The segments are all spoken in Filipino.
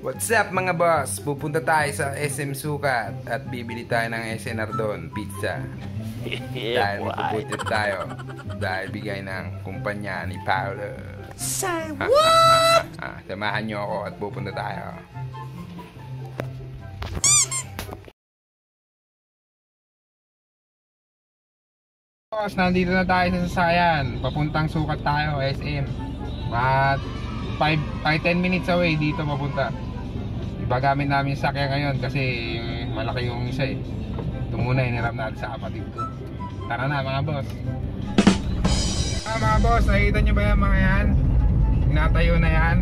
What's up mga boss? Pupunta tayo sa SM Sukat at bibili tayo ng SNR doon, pizza. Dahil magpupuntit tayo. Dahil bigay ng kumpanya ni Paolo. Say what? Samahan nyo ako at pupunta tayo. Boss, nandito na tayo sa sasakyan. Papuntang Sukat tayo, SM. At 5-10 minutes away dito papunta. Iba gamit namin yung sakya ngayon kasi malaki yung isa eh. Ito muna hiniram natin sa kapatid ko. Tara na mga boss. Mga boss, nakikita nyo ba yan mga yan? Tinatayo na yan.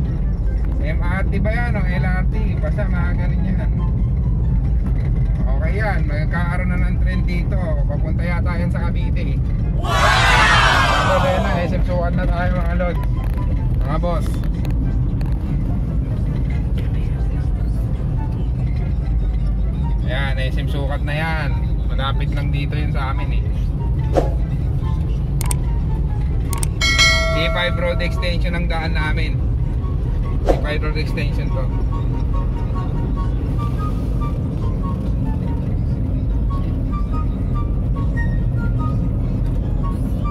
MRT ba yan o LRT? Basta mga ganun yan. Okay yan, magkakaroon na ng trend dito. Papunta yata yan sa Cavite. Wow! So na, SM Sukat na tayo mga lod. Mga boss. Yan, SM Sukat na yan. Malapit lang dito yun sa amin eh. C5 Road Extension ang daan namin. C5 Road Extension to.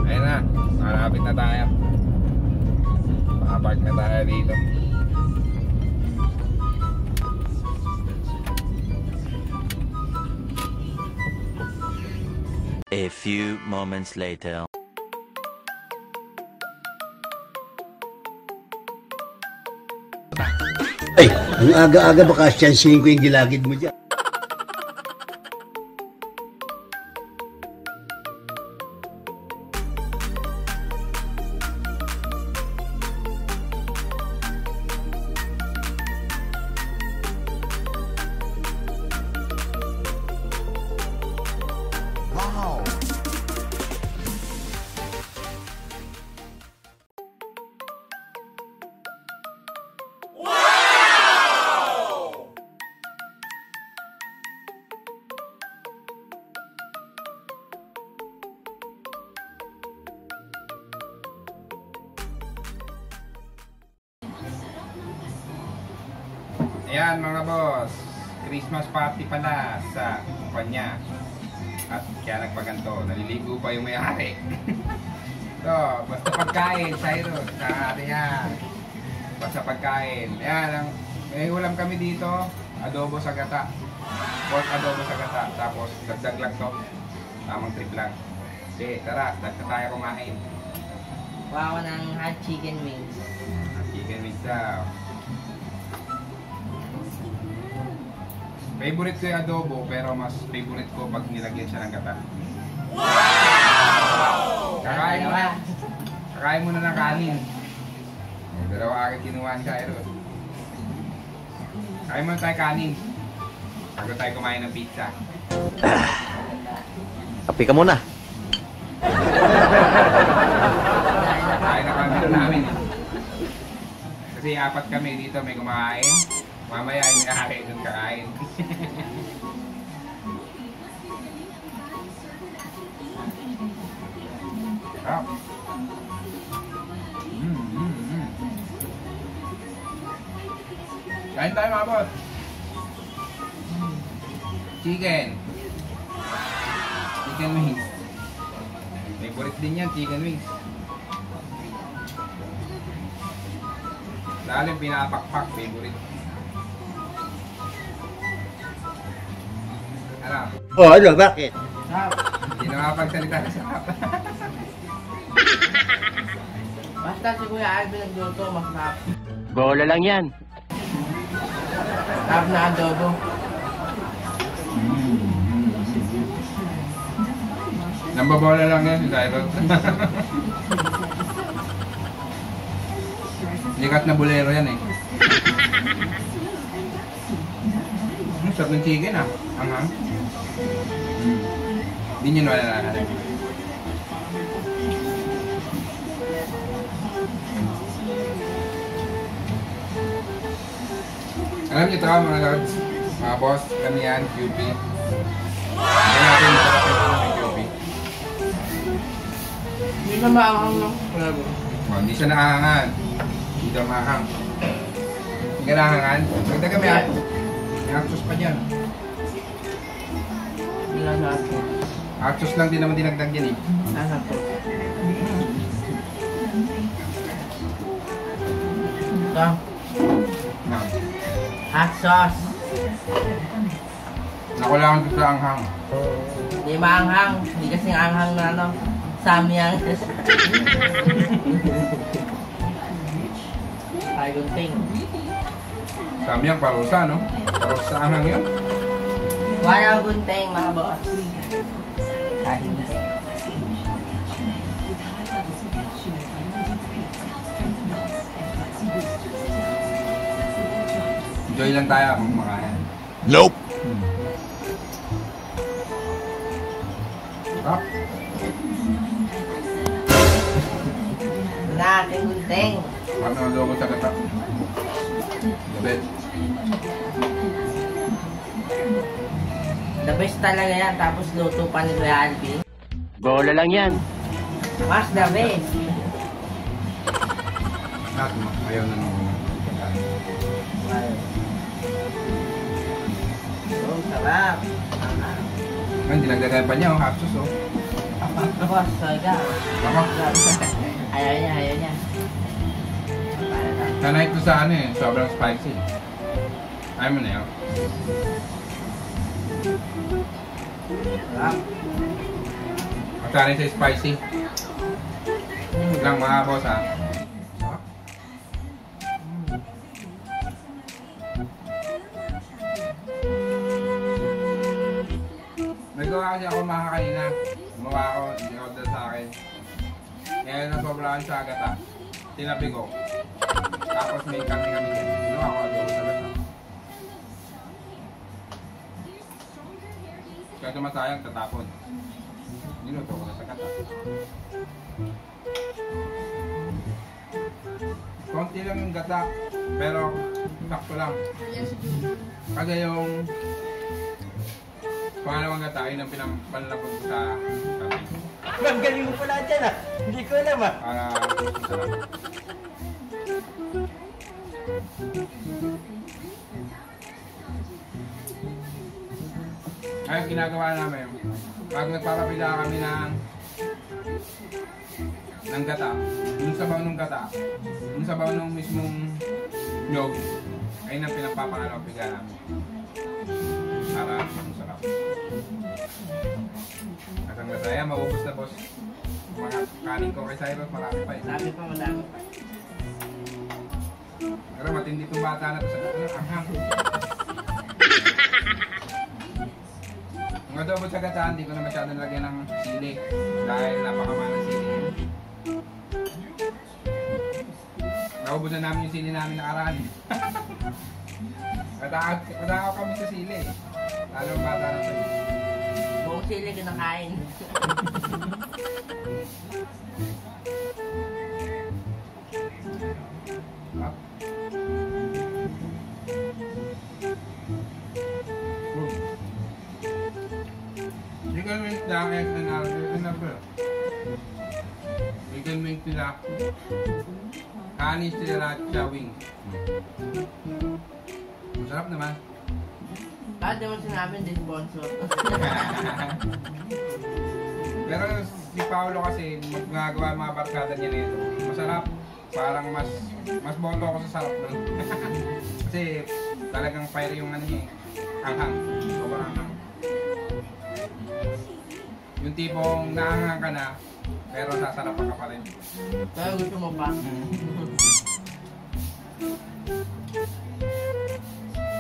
Ayan na, malapit na tayo. Makapark na tayo dito. A few moments later. Ay, ang aga-aga baka siyansihin ko yung gilagid mo dyan. Ayan mga boss, Christmas party pala sa kumpanya. At kaya nagpaganto, naliligo pa yung may-ari. So, basta pagkain, Cyrus, sa atin yan. Basta pagkain. Ayan, may ulam kami dito, adobo sa gata. Pork adobo sa gata, tapos dagdag lang to. Tamang trip lang. Okay, tara, dagdag tayo kumain. Wow, ng hot chicken wings. Hot chicken wings daw. Favorite ko yung adobo, pero mas favorite ko pag nilagyan siya ng gata. Wow! Kakain muna ng kanin. Dalawa agad kinuha ni Cyrus. Kain muna tayo kanin. Bago tayo kumain ng pizza. Kapi ka muna. Kain na kami namin. Kasi apat kami dito, may kumakain. Mamaya ay nakakain doon kakain. Oh. Kain tayo mga boss. Chicken wings. Favorite din yan, chicken wings. Dahil pinapakpak, favorite. Ano? Oh, ano? Bakit? Hindi na makapagsalita sa kapa. Basta si Kuya Alvin nagluto, masarap. Bola lang yan. Sarap na adobo. Nambabola lang yan si Cyrus. Likat na bolero yan eh. Sarap ng chicken ah. Anghang. Hindi nyo nalalahan. Alam niyo ito mga lods, mga boss, kami yan, QP. Hindi natin masarap yung QP. Hindi na maangang no? Hindi siya naahangan. Hindi daw maahang. Kailangan. Magdaga may actus pa dyan. Hindi lang natin. Actus lang din naman dinagdag yan eh. Nasa po. Ito. No. Hot sauce. Nakulangan ko sa anghang. Hindi maanghang. Hindi kasing anghang na ano. Samyang. Ay, good thing. Samyang parusa, no? Parusa sa anghang yun. Walang good thing, mga boss. Ay, Enjoy lang tayo kung kumakain. Nope. Sarap. na ating good thing. Ano ang logo sa kata? Gabi. The best talaga yan. Tapos luto pa ni Kuya Alvin. Bola lang yan. Mas the best. Lahat mo. Ayaw na nung Oh, sarap. Hindi nagdagay pa niya, hapsos oh. Boss, talaga. Baka, Ayaw niya, ayaw niya. nanay ko sa ano eh, sobrang spicy. Ayaw mo na yun. Sarap. Magsanay sa spicy. Lang mga boss ha. Nagawa kasi ako makakaina. Gumawa ako, in-order sa akin. Ngayon na sobrahan sa agata. Tinabi ko. Tapos may kami din. Ginawa ko adobo sa agata. Kaya tumasayang tatapon. Niluto ko na sa agata. Konti lang yung gata. Pero sakto lang. Kasi yung pangalawang gata, yun ang pinampanlapag ko sa kami. Ang galing mo pala dyan ah. Hindi ko alam ah. Para masarap. Ay, ginagawa namin. Pag nagpapapila kami ng gata, yung sabaw ng gata, yung sabaw ng mismong nyog, ayun ang pinapapakalapiga namin. Para masarap. At ang masaya, maubos na boss. Mga kanin ko kay Cyrus, marami pa eh. Sabi pa, madami pa. Pero matindi itong bata na ito sa anghang. Ang adobo sa gata, hindi ko na masyado nalagyan ng sili. Dahil napakamahal ng sili. Naubos na namin yung sili namin nakaraan. Matakaw kami sa sili eh. Lalo ang bata na ito. Buong sili kinakain. Up. Chicken wings lang chicken wings nila. Kanin sriracha wings. Masarap naman. Bakit naman sinabi din sponsor? Pero si Paolo kasi magagawa mga barkada niya nito. Masarap. Parang mas boto ako sa sarap nun. Kasi talagang fire yung ano niya eh. Anghang. Sobrang anghang. Yung tipong naanghang ka na, pero sasarapan ka pa rin. Kaya gusto mo pa?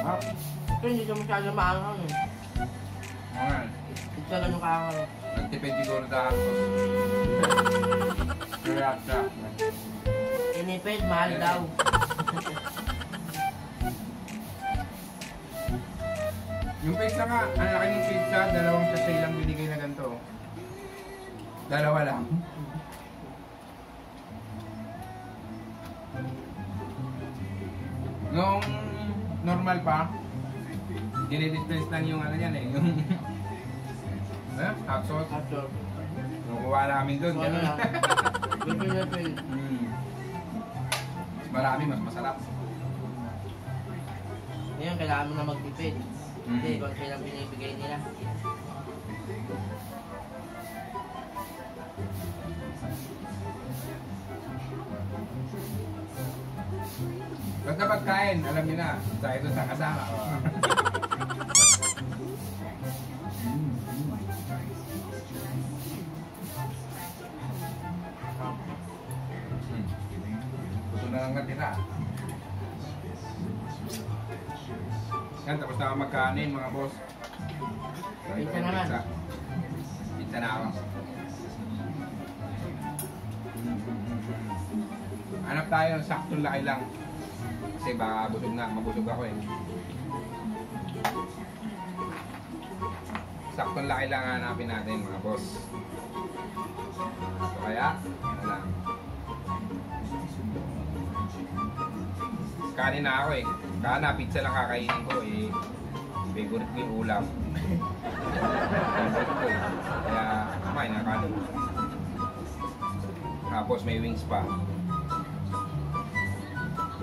Ah, Pero hindi ka masyado maanghang eh. mga Hindi ka ganun kaanghang. nagtipid siguro sa hapos. Sriracha. Inipid, mahal daw. Yung pizza nga, ang laki ng pizza, dalawang sachet lang binigay na ganito. Dalawa lang. Nung normal pa, dinidispense lang yung ano yan eh, yung hot sauce. After. Nung kuha namin doon, Ano gano'n. lang. Inipid. Mas marami, mas masarap. kailangan mo na magtipid. Hindi, Mm. kung lang binibigay nila. Basta pagkain, alam niyo na. Tayo doon sa kasama. Gusto na lang natira. Yan, tapos na ako magkanin mga boss. Pizza naman. Pizza na ako. Hanap tayo ng saktong laki lang. Kasi baka mabusog ako eh. Saktong laki lang hanapin natin mga boss. So kaya, ano lang. Kanin na ako eh. Kana, pizza lang kakainin ko eh. Favorite ko yung ulam. Favorite ko eh. Kaya, kumain na kanin. Tapos may wings pa.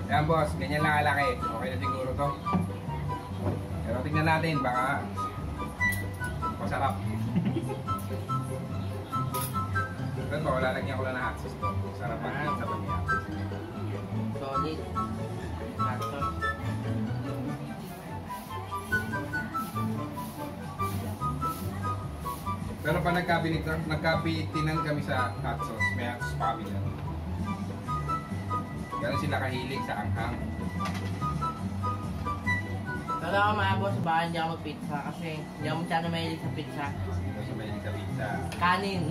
Ayan boss, ganyan lang kalaki. Okay na siguro to. Pero tignan natin, baka masarap. Ito, lalagyan ko lang ng hot sauce to. Sarap ang pizza pag niya. Solid. Hot sauce. Pero pa nagkabitinan kami sa hot sauce, may hot sauce pa kami dyan. Ganun sila kahilig sa anghang. Pero ako mga boss, baka hindi ako mag-pizza kasi hindi ako masyado mahilig sa pizza. Ito sa mahilig sa pizza. Kanin.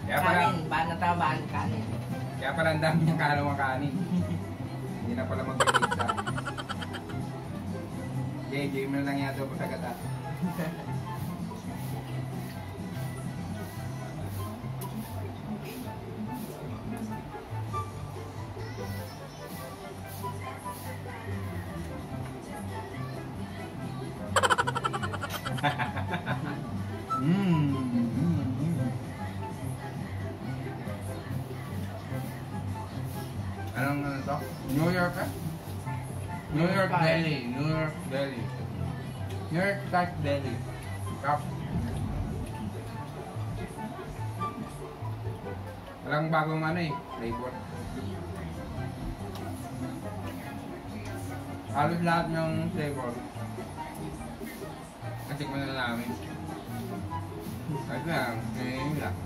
Kaya pala, Kanin. Baan na tabaan? Kanin. kaya pala ang dami niyang kalawang kanin. Hindi na pala mag-pizza. Game na lang yata po sa gata. Anong ano to? New York eh? New York Deli. New York Deli. New York Type Deli. Cup. Walang bagong ano eh. Flavor. Halos lahat ng flavor. Kasi ko na namin. Ayun lang. Ngayon lang.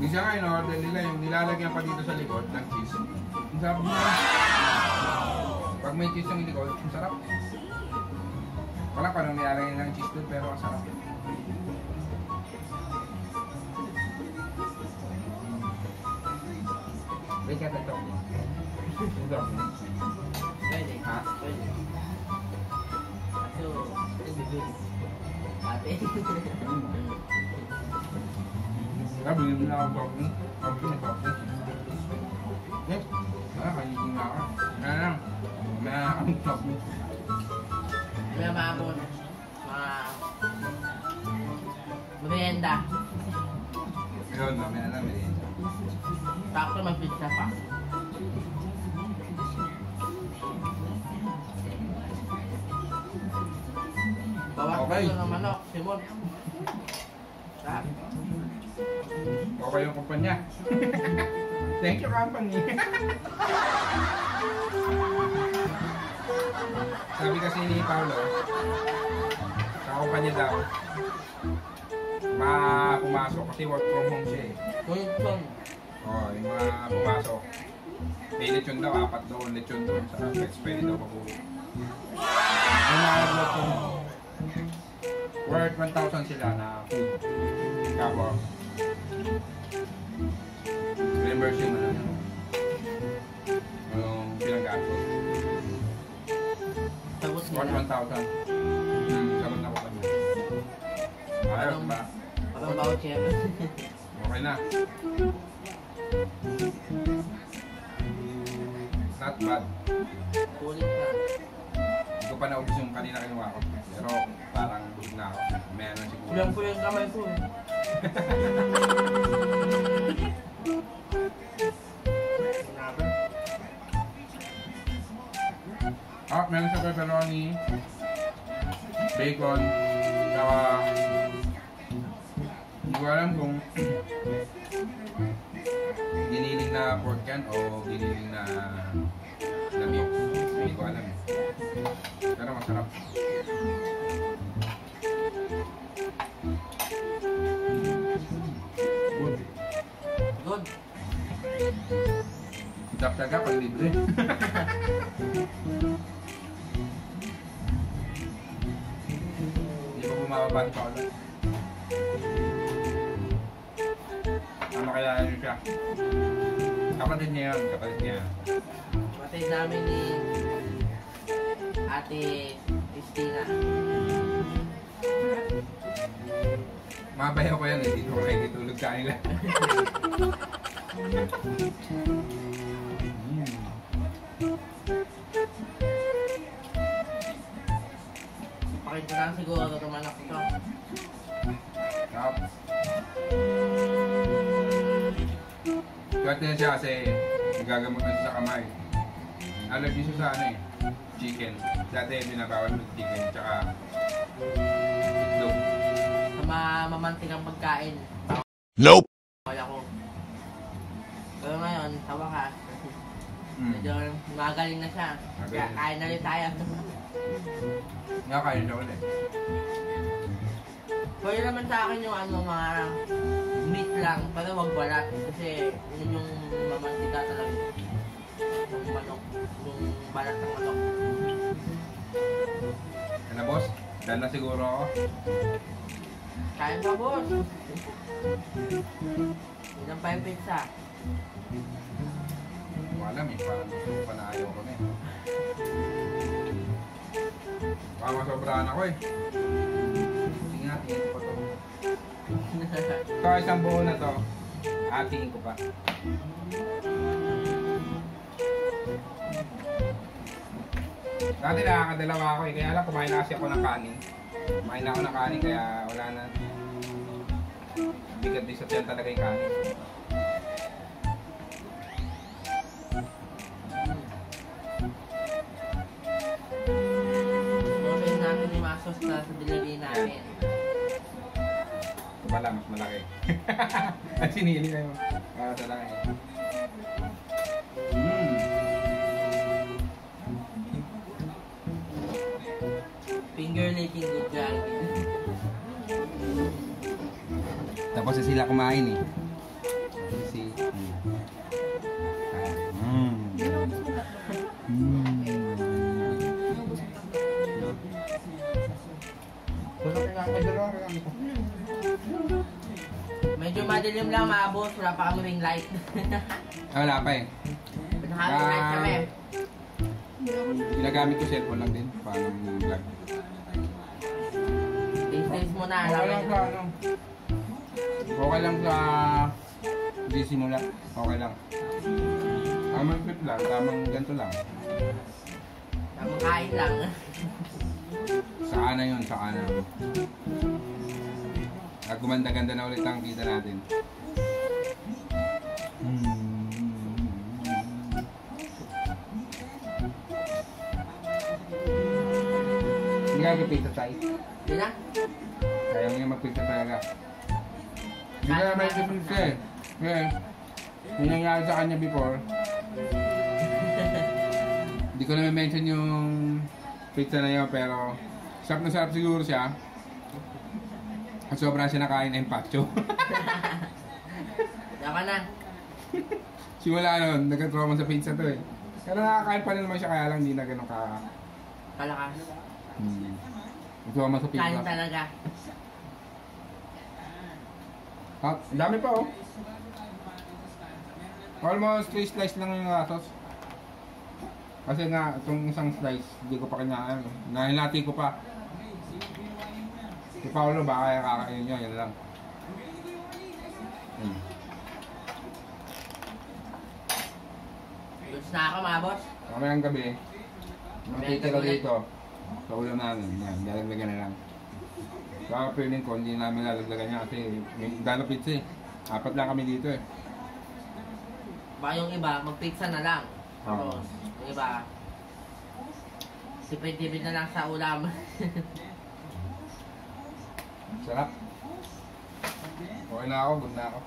Isa nga in-order nila yung nilalagyan pa dito sa likod ng cheese. Ang sarap niya. Pag may cheese yung likod, ang sarap. Wala pa nung nilalagyan ng cheese doon pero ang sarap. Wait ka ito. Ang sarap niya. Pwede. Ha? Pwede. So, bibili. Ate. Bili mo na ako coffee. Coffee. Yes. Kainin na ako. May akong coffee. May mga bon. Merienda. Yun, may alam eh. Takto may pizza pa. Bawas Okay. ko ng manok, Simon. Sarap. Okay yung kumpanya. Thank you, company. Sabi kasi ni Paolo, sa kumpanya daw, pumasok kasi work from home siya eh. Wilson. Oo, yung mga pumasok. May lechon daw, 4 daw lechon doon sa flex, pwede daw mabuhay. Yung mga work from home, worth 1,000 sila na food. Tapos, reimburse yung ano yun. Yung pinanggaso. Tapos Worth nila. 1,000. Sagot na ko kami. Ayos ba? Parang voucher. Okay na. Not bad. Kulit na. Hindi ko pa naubos yung kanina kinuha ko. Pero parang busog na ako. May ano siguro. Kulang ko yung kamay ko. Meron sa pepperoni, bacon, saka hindi ko alam kung giniling na pork yan o giniling na lamig. Hindi ko alam. Pero masarap. Good. Good. Dap-daga pag libre. Hindi pa bumababa ni Paolo. Ano kaya yun siya? Kapatid niya yun, kapatid niya. Kapatid namin ni Ate Christina. Mabayaw ko yan, hindi ko makikitulog sa kanila. Pakita lang siguro ito manok ito. Tapos, swerte na siya kasi nagagamot na siya sa kamay. Allergy siya sa ano eh, chicken. Dati binabawal ng chicken, tsaka itlog. Sa mamantigang pagkain. Nope. Wala ko. Pero ngayon, sa wakas, Mm. medyo magaling na siya. Kaya Magaling. kain na rin tayo. Nga kayo siya ulit. Pwede naman sa akin yung ano, mga meat lang, pero wag balat. Kasi yun yung mamantika talaga. Yung manok, yung balat ng manok. Ano boss? Dahil na siguro ako. Kain ka, boss. Ilan pa yung pizza? Hindi ko alam eh, parang gusto ko pa na ayaw ko na eh. Baka masobrahan ako eh. Sige nga, tingin ko pa to. Ito isang buo na to. Tingin ko pa. Dati nakakadalawa ako eh, kaya lang kumain na kasi ako ng kanin. Kumain na ako ng kanin kaya wala na. Bigat din sa tiyan talaga yung kanin. Open natin yung mga sauce na sa delivery namin. Ito pala, mas malaki. At sinili na yun. Para sa laki. Finger licking good Jollibee. Tapos sila kumain eh. Si Medyo madilim lang mga boss, wala pa kami ring light. wala pa eh. Naka-ring light kami. Ginagamit ko cellphone lang din. Paano vlog. Days muna. Okay lang sa ano. Okay lang sa hindi simula. Okay lang. Tamang fit lang. Tamang ganito lang. Tamang kain lang. Saan na yun? Saan na. At gumanda-ganda na ulit ang kita natin. Hindi ka pizza tayo. Di na? Kaya mo yung mag-pizza talaga. Hindi ka naman yung pizza eh. Ngayon, yung nangyari sa kanya before, hindi ko na mention yung pizza na yun, pero sarap na sarap siguro siya. At sobrang siya nakain ng empacho. Diyan na. Simula nun, nagka-trauma sa pizza to eh. Pero nakakain pa rin naman siya, kaya lang hindi na ganun ka... Kalakas. Nagtrauma sa pizza. Kain talaga. Ha? Ang dami pa oh. Almost 3 slice lang yung asos. Kasi nga, itong isang slice, hindi ko pa kinain. Nahilati ko pa. Si Paolo, baka kakain nyo, yan lang. Goods na ako mga boss. Mamayang gabi, makikita ko dito. Sa ulam namin, yan, lalaglagan na lang. Baka feeling ko, hindi namin lalaglagan niya kasi may dalo pizza eh. 4 lang kami dito eh. Baka yung iba, mag-pizza na lang. Oo. Tapos, yung iba, Tipid-tipid na lang sa ulam. Sarap. Okay na ako, good na ako.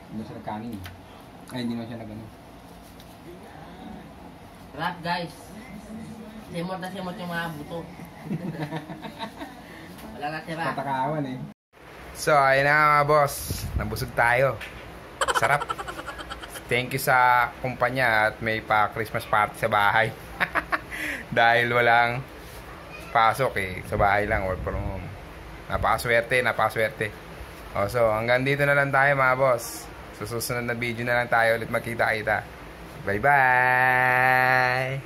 Hindi siya nagkanin. Ay, hindi na siya nagano. Sarap guys. Simot na simot yung mga buto. Wala na tira. Patakawan eh. So, ayun na mga boss. Nabusog tayo. Sarap. Thank you sa kumpanya at may pa Christmas party sa bahay. Dahil walang pasok eh. Sa bahay lang, work from home. Napakaswerte, napakaswerte. So, hanggang dito na lang tayo mga boss. Sa susunod na video na lang tayo ulit magkita-kita. Bye-bye!